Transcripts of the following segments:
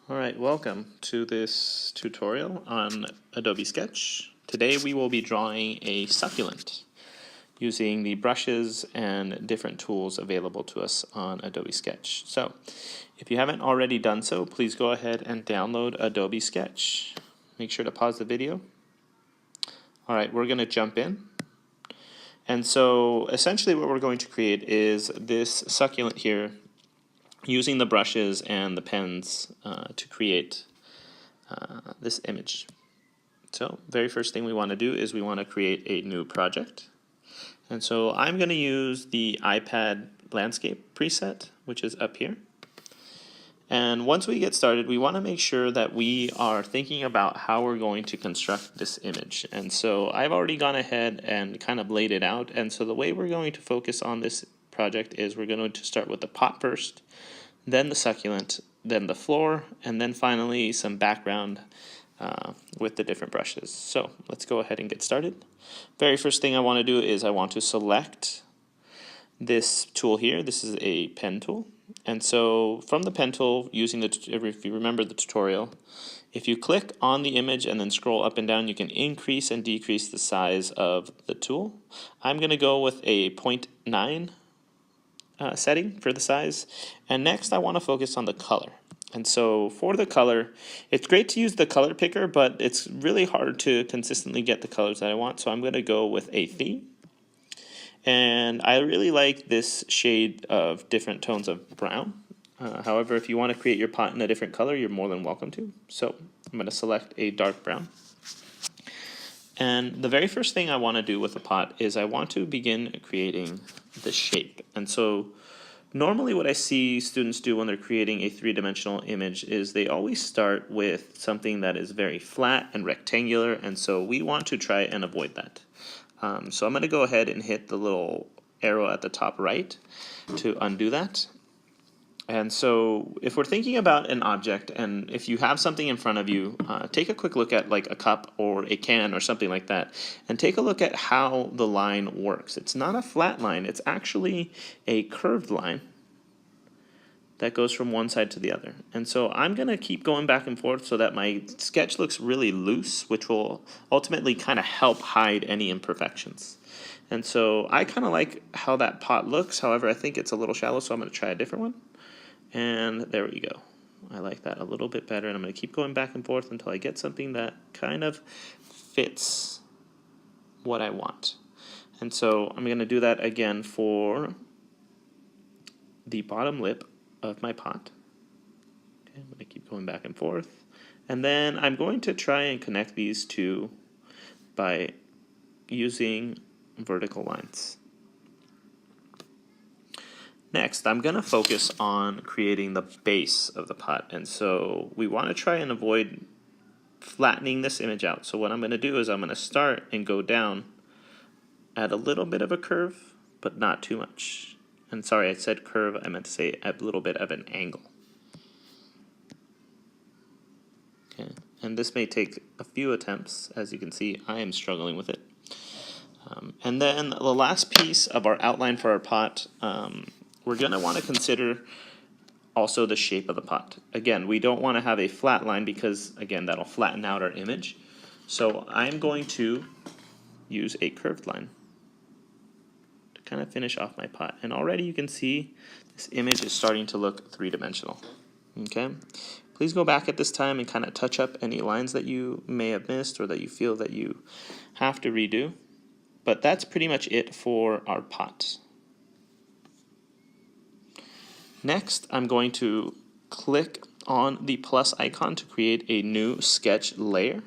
Alright, welcome to this tutorial on Adobe Sketch. Today we will be drawing a succulent using the brushes and different tools available to us on Adobe Sketch. So, if you haven't already done so, please go ahead and download Adobe Sketch. Make sure to pause the video. Alright, we're going to jump in. And so, essentially what we're going to create is this succulent here using the brushes and the pens to create this image. So very first thing we want to do is we want to create a new project. And so I'm going to use the iPad landscape preset, which is up here. And once we get started, we want to make sure that we are thinking about how we're going to construct this image. And so I've already gone ahead and kind of laid it out. And so the way we're going to focus on this project is we're going to start with the pot first, then the succulent, then the floor, and then finally some background with the different brushes. So let's go ahead and get started. Very first thing I want to do is I want to select this tool here. This is a pen tool. And so from the pen tool, using if you remember the tutorial, if you click on the image and then scroll up and down, you can increase and decrease the size of the tool. I'm going to go with a 0.9 setting for the size. And next I want to focus on the color. And so for the color, it's great to use the color picker, but it's really hard to consistently get the colors that I want. So I'm going to go with a theme. And I really like this shade of different tones of brown. However, if you want to create your pot in a different color, you're more than welcome to. So I'm going to select a dark brown. And the very first thing I want to do with the pot is I want to begin creating the shape. And so normally what I see students do when they're creating a three-dimensional image is they always start with something that is very flat and rectangular, and so we want to try and avoid that. So I'm going to go ahead and hit the little arrow at the top right to undo that. And so if we're thinking about an object, and if you have something in front of you, take a quick look at like a cup or a can or something like that, and take a look at how the line works. It's not a flat line, it's actually a curved line that goes from one side to the other. And so I'm going to keep going back and forth so that my sketch looks really loose, which will ultimately kind of help hide any imperfections. And so I kind of like how that pot looks. However, I think it's a little shallow, so I'm going to try a different one. And there we go. I like that a little bit better, and I'm going to keep going back and forth until I get something that kind of fits what I want. And so I'm going to do that again for the bottom lip of my pot. Okay, I'm going to keep going back and forth. And then I'm going to try and connect these two by using vertical lines. Next, I'm going to focus on creating the base of the pot. And so we want to try and avoid flattening this image out. So what I'm going to do is I'm going to start and go down at a little bit of a curve, but not too much. And sorry, I said curve, I meant to say a little bit of an angle. Okay, and this may take a few attempts. As you can see, I am struggling with it. And then the last piece of our outline for our pot, we're going to want to consider also the shape of the pot. Again, we don't want to have a flat line because, again, that'll flatten out our image. So I'm going to use a curved line to kind of finish off my pot. And already you can see this image is starting to look three-dimensional. Okay? Please go back at this time and kind of touch up any lines that you may have missed or that you feel that you have to redo. But that's pretty much it for our pot. Next, I'm going to click on the plus icon to create a new sketch layer.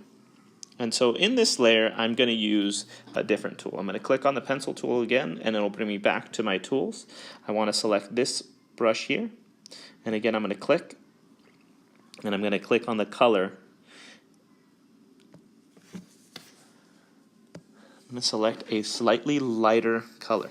And so in this layer, I'm going to use a different tool. I'm going to click on the pencil tool again, and it'll bring me back to my tools. I want to select this brush here. And again, I'm going to click, and I'm going to click on the color. I'm going to select a slightly lighter color.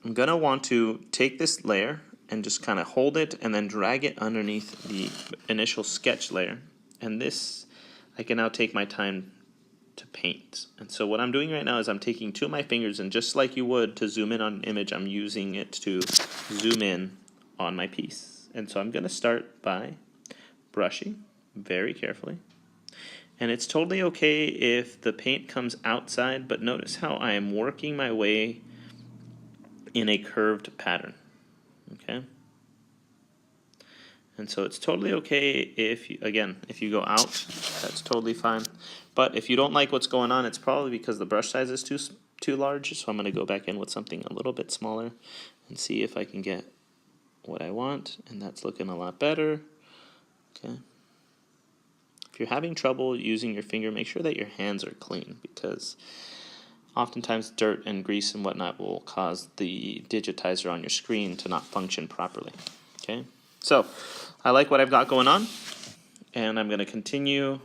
I'm going to want to take this layer and just kind of hold it and then drag it underneath the initial sketch layer. And this, I can now take my time to paint. And so what I'm doing right now is I'm taking two of my fingers, and just like you would to zoom in on an image, I'm using it to zoom in on my piece. And so I'm going to start by brushing very carefully. And it's totally okay if the paint comes outside, but notice how I am working my way in a curved pattern. Okay? And so it's totally okay if, if you go out, that's totally fine. But if you don't like what's going on, it's probably because the brush size is too large. So I'm going to go back in with something a little bit smaller and see if I can get what I want. And that's looking a lot better. Okay. If you're having trouble using your finger, make sure that your hands are clean, because oftentimes dirt and grease and whatnot will cause the digitizer on your screen to not function properly. Okay. So I like what I've got going on, and I'm going to continue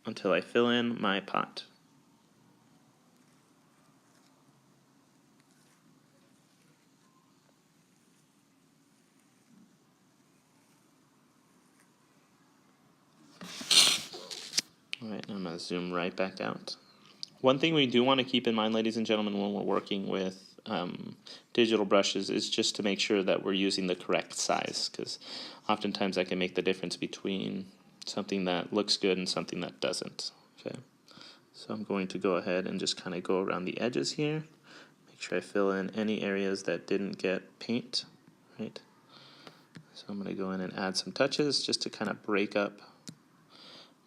until I fill in my pot. All right, I'm going to zoom right back out. One thing we do want to keep in mind, ladies and gentlemen, when we're working with digital brushes is just to make sure that we're using the correct size, because oftentimes that can make the difference between something that looks good and something that doesn't. Okay, so I'm going to go ahead and just kind of go around the edges here, make sure I fill in any areas that didn't get paint, right? So I'm going to go in and add some touches just to kind of break up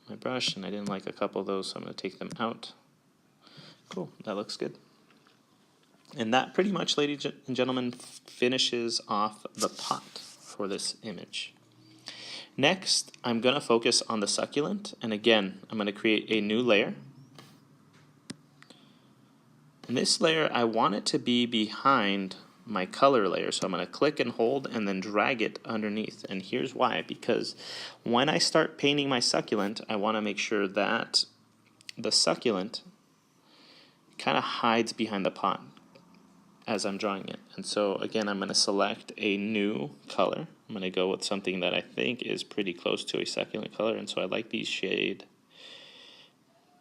my brush, and I didn't like a couple of those, so I'm going to take them out. Cool, that looks good. And that pretty much, ladies and gentlemen, finishes off the pot for this image. Next, I'm going to focus on the succulent, and again, I'm going to create a new layer. And this layer, I want it to be behind my color layer, so I'm going to click and hold and then drag it underneath. And here's why: because when I start painting my succulent, I want to make sure that the succulent kind of hides behind the pot as I'm drawing it. And so again, I'm going to select a new color. I'm going to go with something that I think is pretty close to a succulent color, and so I like these shade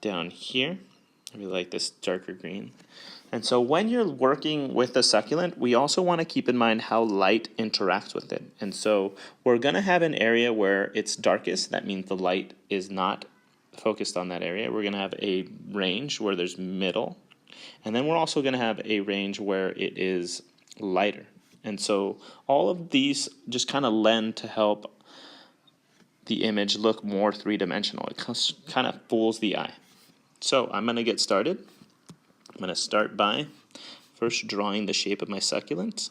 down here. I really like this darker green. And so when you're working with the succulent, we also want to keep in mind how light interacts with it. And so we're going to have an area where it's darkest. That means the light is not focused on that area. We're going to have a range where there's middle. And then we're also going to have a range where it is lighter. And so all of these just kind of lend to help the image look more three-dimensional. It kind of fools the eye. So I'm going to get started. I'm going to start by first drawing the shape of my succulent.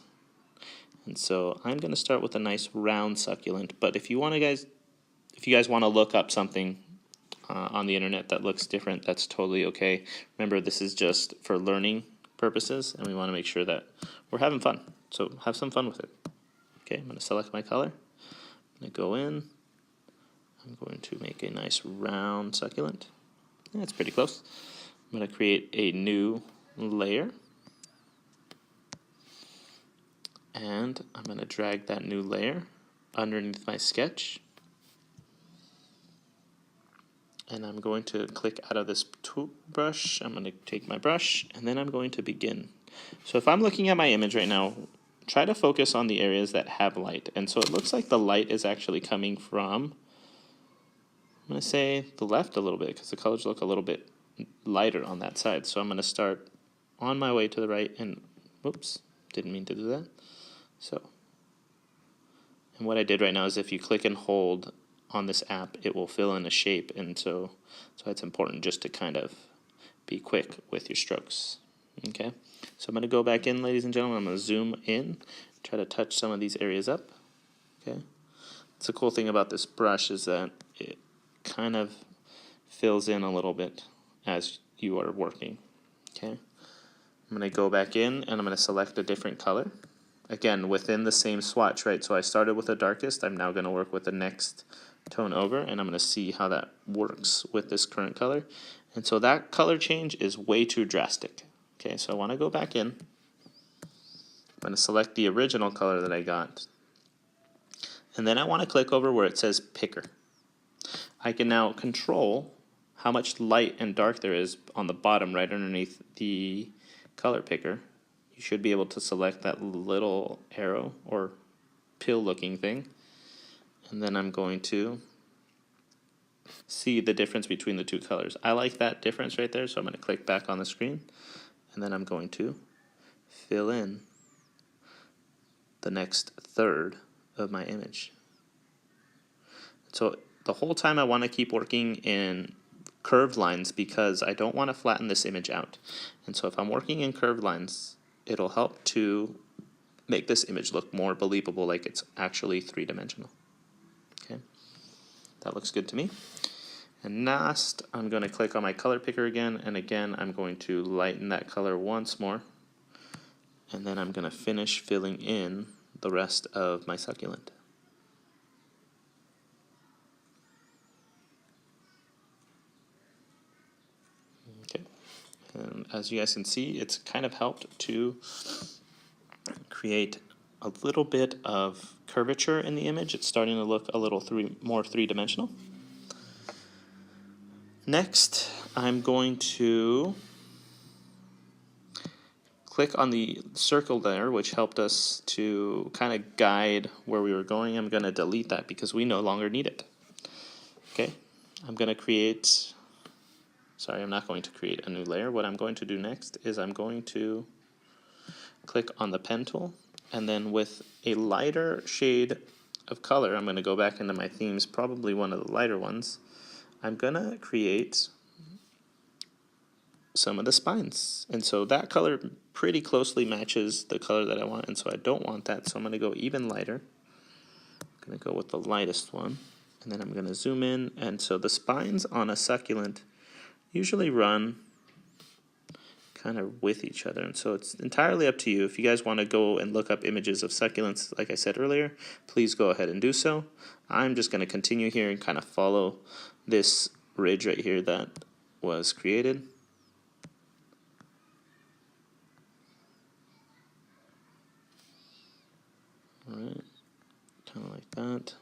And so I'm going to start with a nice round succulent. But if you guys want to look up something on the internet that looks different, that's totally okay. Remember, this is just for learning purposes, and we want to make sure that we're having fun. So have some fun with it. Okay, I'm going to select my color. I'm going to go in. I'm going to make a nice round succulent. That's pretty close. I'm going to create a new layer. And I'm going to drag that new layer underneath my sketch. And I'm going to click out of this tool brush. I'm going to take my brush, and then I'm going to begin. So if I'm looking at my image right now, try to focus on the areas that have light. And so it looks like the light is actually coming from, I'm going to say, the left a little bit, because the colors look a little bit lighter on that side. So I'm going to start on my way to the right, and whoops, didn't mean to do that. So, and what I did right now is if you click and hold on this app, it will fill in a shape, and so it's important just to kind of be quick with your strokes. Okay, so I'm going to go back in, ladies and gentlemen. I'm going to zoom in, try to touch some of these areas up. Okay, it's the cool thing about this brush is that it kind of fills in a little bit as you are working. Okay, I'm going to go back in, and I'm going to select a different color. Again, within the same swatch, right? So I started with the darkest. I'm now going to work with the next tone over, and I'm going to see how that works with this current color. And so that color change is way too drastic. Okay, so I want to go back in. I'm going to select the original color that I got. And then I want to click over where it says Picker. I can now control how much light and dark there is on the bottom right underneath the color picker, you should be able to select that little arrow or pill looking thing, and then I'm going to see the difference between the two colors. I like that difference right there, so I'm going to click back on the screen, and then I'm going to fill in the next third of my image. So the whole time I want to keep working in curved lines because I don't want to flatten this image out. And so if I'm working in curved lines, it'll help to make this image look more believable, like it's actually three-dimensional. Okay, that looks good to me. And last, I'm going to click on my color picker again, and again I'm going to lighten that color once more, and then I'm going to finish filling in the rest of my succulent. Okay, and as you guys can see, it's kind of helped to create a little bit of curvature in the image. It's starting to look a little more three-dimensional. Next, I'm going to click on the circle there, which helped us to kind of guide where we were going. I'm going to delete that because we no longer need it. Okay, I'm going to create, sorry, I'm not going to create a new layer. What I'm going to do next is I'm going to click on the pen tool, and then with a lighter shade of color, I'm going to go back into my themes, probably one of the lighter ones. I'm going to create some of the spines. And so that color pretty closely matches the color that I want, and so I don't want that, so I'm going to go even lighter. I'm going to go with the lightest one, and then I'm going to zoom in, and so the spines on a succulent usually run kind of with each other, and so it's entirely up to you. If you guys want to go and look up images of succulents, like I said earlier, please go ahead and do so. I'm just going to continue here and kind of follow this ridge right here that was created. Alright, kind of like that.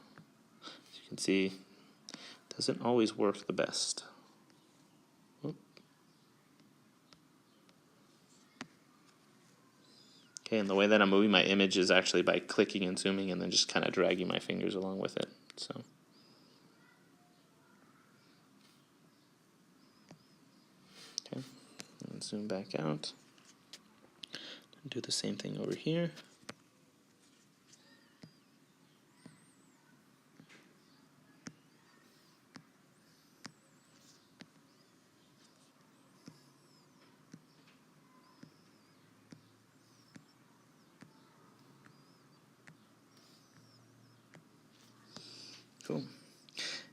As you can see, it doesn't always work the best. Okay, and the way that I'm moving my image is actually by clicking and zooming and then just kind of dragging my fingers along with it. So, okay, and zoom back out. Do the same thing over here. Cool.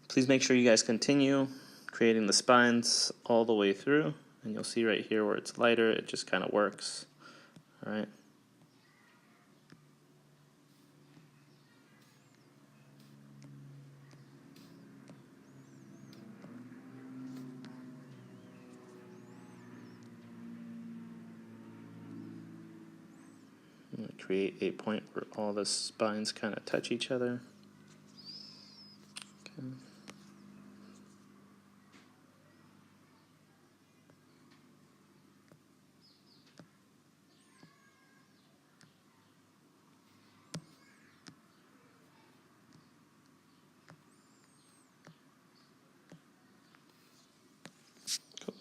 Please make sure you guys continue creating the spines all the way through, and you'll see right here where it's lighter, it just kind of works. All right. I'm going to create a point where all the spines kind of touch each other. Okay. Cool.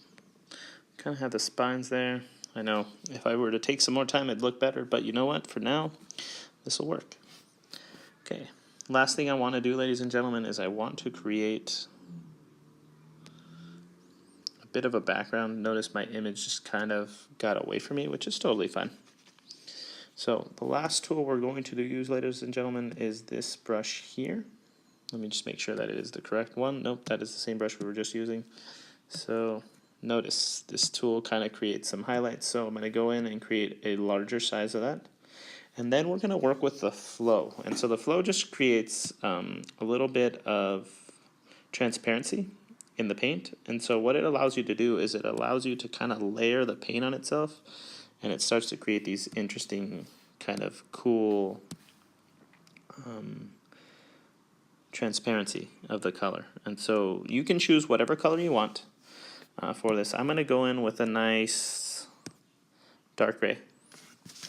Kind of have the spines there. I know if I were to take some more time it'd look better, but you know what? For now, this will work. Okay, last thing I want to do, ladies and gentlemen, is I want to create a bit of a background. Notice my image just kind of got away from me, which is totally fine. So the last tool we're going to use, ladies and gentlemen, is this brush here. Let me just make sure that it is the correct one. Nope, that is the same brush we were just using. So notice this tool kind of creates some highlights, so I'm going to go in and create a larger size of that. And then we're going to work with the flow. And so the flow just creates a little bit of transparency in the paint. And so what it allows you to do is it allows you to kind of layer the paint on itself, and it starts to create these interesting kind of cool transparency of the color. And so you can choose whatever color you want. for this. I'm going to go in with a nice dark gray.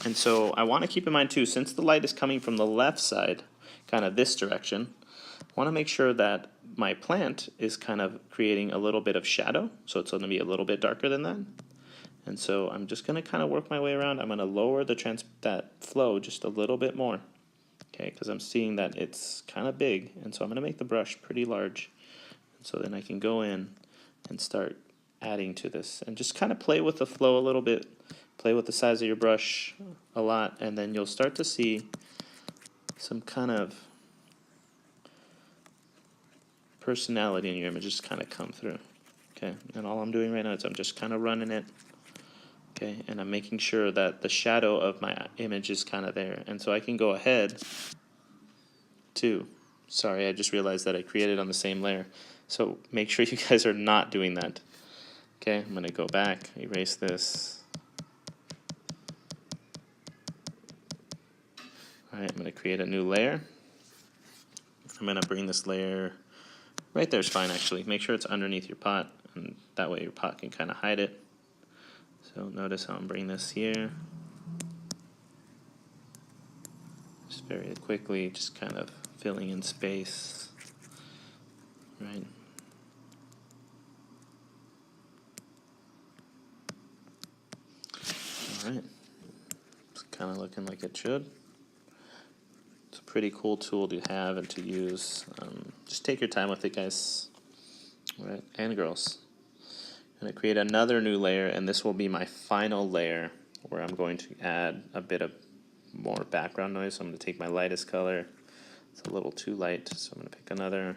And so I want to keep in mind too, since the light is coming from the left side, kind of this direction, I want to make sure that my plant is kind of creating a little bit of shadow, so it's going to be a little bit darker than that. And so I'm just going to kind of work my way around. I'm going to lower that flow just a little bit more, okay, because I'm seeing that it's kind of big, and so I'm going to make the brush pretty large. And so then I can go in and start adding to this, and just kind of play with the flow a little bit, play with the size of your brush a lot, and then you'll start to see some kind of personality in your images kind of come through. Okay, and all I'm doing right now is I'm just kind of running it. Okay, and I'm making sure that the shadow of my image is kind of there. And so I can go ahead to, sorry, I just realized that I created on the same layer. So make sure you guys are not doing that. Okay, I'm going to go back, erase this. All right, I'm going to create a new layer. I'm going to bring this layer, right there is fine actually. Make sure it's underneath your pot, and that way your pot can kind of hide it. So notice how I'm bringing this here. Just very quickly, just kind of filling in space, right? All right, it's kind of looking like it should. It's a pretty cool tool to have and to use. Just take your time with it, guys. All right, and girls. I'm going to create another new layer, and this will be my final layer where I'm going to add a bit of more background noise. So I'm going to take my lightest color. It's a little too light, so I'm going to pick another.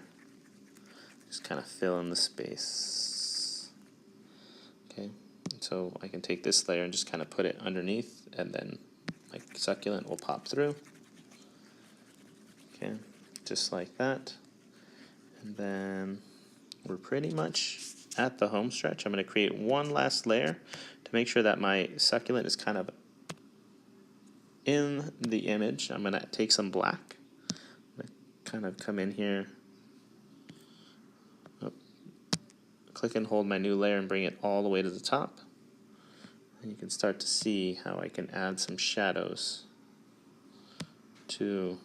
Just kind of fill in the space. Okay, and so I can take this layer and just kind of put it underneath, and then my succulent will pop through. Okay, just like that. And then we're pretty much at the home stretch. I'm going to create one last layer to make sure that my succulent is kind of in the image. I'm going to take some black. I'm going to kind of come in here, click and hold my new layer and bring it all the way to the top. And you can start to see how I can add some shadows to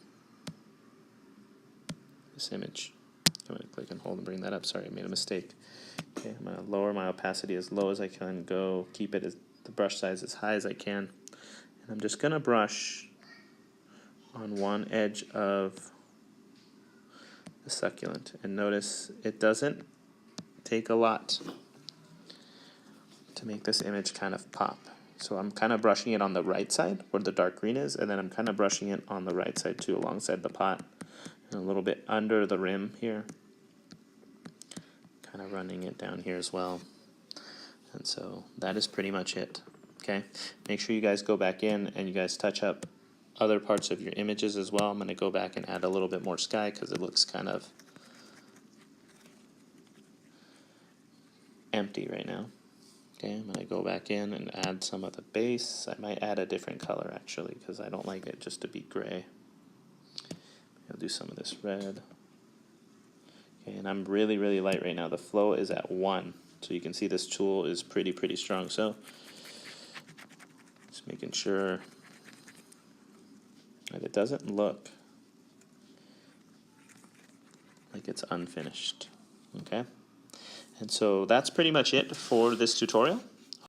this image. I'm going to click and hold and bring that up. Sorry, I made a mistake. Okay, I'm going to lower my opacity as low as I can go, keep it the brush size as high as I can. And I'm just going to brush on one edge of the succulent. And notice it doesn't take a lot to make this image kind of pop. So I'm kind of brushing it on the right side where the dark green is, and then I'm kind of brushing it on the right side too alongside the pot, and a little bit under the rim here. Kind of running it down here as well. And so that is pretty much it. Okay, make sure you guys go back in and you guys touch up other parts of your images as well. I'm going to go back and add a little bit more sky because it looks kind of empty right now. Okay, I'm going to go back in and add some of the base. I might add a different color actually because I don't like it just to be gray. I'll do some of this red. Okay, and I'm really, really light right now. The flow is at 1, so you can see this tool is pretty strong. So just making sure that it doesn't look like it's unfinished. Okay, and so that's pretty much it for this tutorial.